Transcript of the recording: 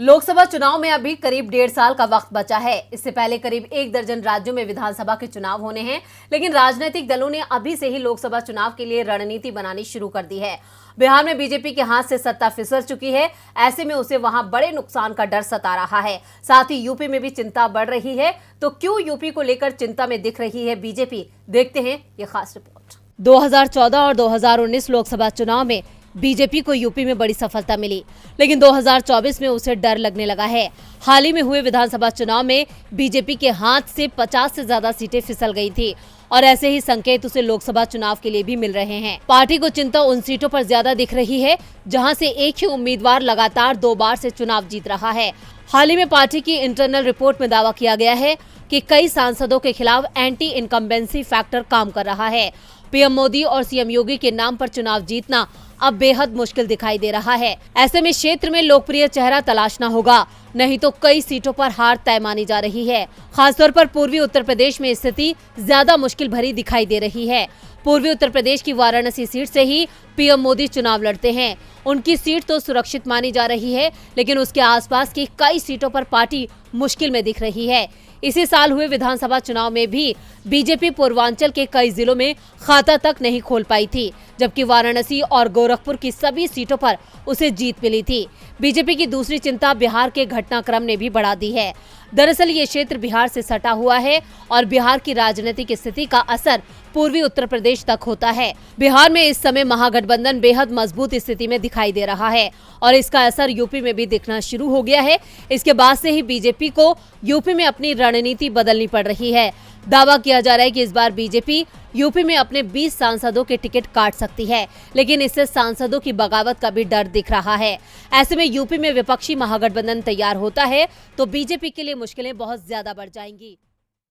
लोकसभा चुनाव में अभी करीब 1.5 साल का वक्त बचा है। इससे पहले करीब 1 दर्जन राज्यों में विधानसभा के चुनाव होने हैं, लेकिन राजनीतिक दलों ने अभी से ही लोकसभा चुनाव के लिए रणनीति बनानी शुरू कर दी है। बिहार में बीजेपी के हाथ से सत्ता फिसल चुकी है, ऐसे में उसे वहां बड़े नुकसान का डर सता रहा है। साथ ही यूपी में भी चिंता बढ़ रही है। तो क्यों यूपी को लेकर चिंता में दिख रही है बीजेपी, देखते हैं ये खास रिपोर्ट। 2014 और 2019 लोकसभा चुनाव में बीजेपी को यूपी में बड़ी सफलता मिली, लेकिन 2024 में उसे डर लगने लगा है। हाल ही में हुए विधानसभा चुनाव में बीजेपी के हाथ से 50 से ज्यादा सीटें फिसल गई थी और ऐसे ही संकेत उसे लोकसभा चुनाव के लिए भी मिल रहे हैं। पार्टी को चिंता उन सीटों पर ज्यादा दिख रही है जहां से एक ही उम्मीदवार लगातार 2 बार से चुनाव जीत रहा है। हाल ही में पार्टी की इंटरनल रिपोर्ट में दावा किया गया है कि कई सांसदों के खिलाफ एंटी इनकम्बेंसी फैक्टर काम कर रहा है। पीएम मोदी और सीएम योगी के नाम पर चुनाव जीतना अब बेहद मुश्किल दिखाई दे रहा है। ऐसे में क्षेत्र में लोकप्रिय चेहरा तलाशना होगा, नहीं तो कई सीटों पर हार तय मानी जा रही है। खासतौर पर पूर्वी उत्तर प्रदेश में स्थिति ज्यादा मुश्किल भरी दिखाई दे रही है। पूर्वी उत्तर प्रदेश की वाराणसी सीट से ही पीएम मोदी चुनाव लड़ते हैं। उनकी सीट तो सुरक्षित मानी जा रही है, लेकिन उसके आसपास की कई सीटों पर पार्टी मुश्किल में दिख रही है। इसी साल हुए विधानसभा चुनाव में भी बीजेपी पूर्वांचल के कई जिलों में खाता तक नहीं खोल पाई थी, जबकि वाराणसी और गोरखपुर की सभी सीटों पर उसे जीत मिली थी। बीजेपी की दूसरी चिंता बिहार के घटनाक्रम ने भी बढ़ा दी है। दरअसल ये क्षेत्र बिहार से सटा हुआ है और बिहार की राजनीतिक स्थिति का असर पूर्वी उत्तर प्रदेश तक होता है। बिहार में इस समय महागठबंधन बेहद मजबूत स्थिति में दिखाई दे रहा है और इसका असर यूपी में भी दिखना शुरू हो गया है। इसके बाद से ही बीजेपी को यूपी में अपनी रणनीति बदलनी पड़ रही है। दावा किया जा रहा है कि इस बार बीजेपी यूपी में अपने 20 सांसदों के टिकट काट सकती है, लेकिन इससे सांसदों की बगावत का भी डर दिख रहा है। ऐसे में यूपी में विपक्षी महागठबंधन तैयार होता है तो बीजेपी के लिए मुश्किलें बहुत ज्यादा बढ़ जाएंगी।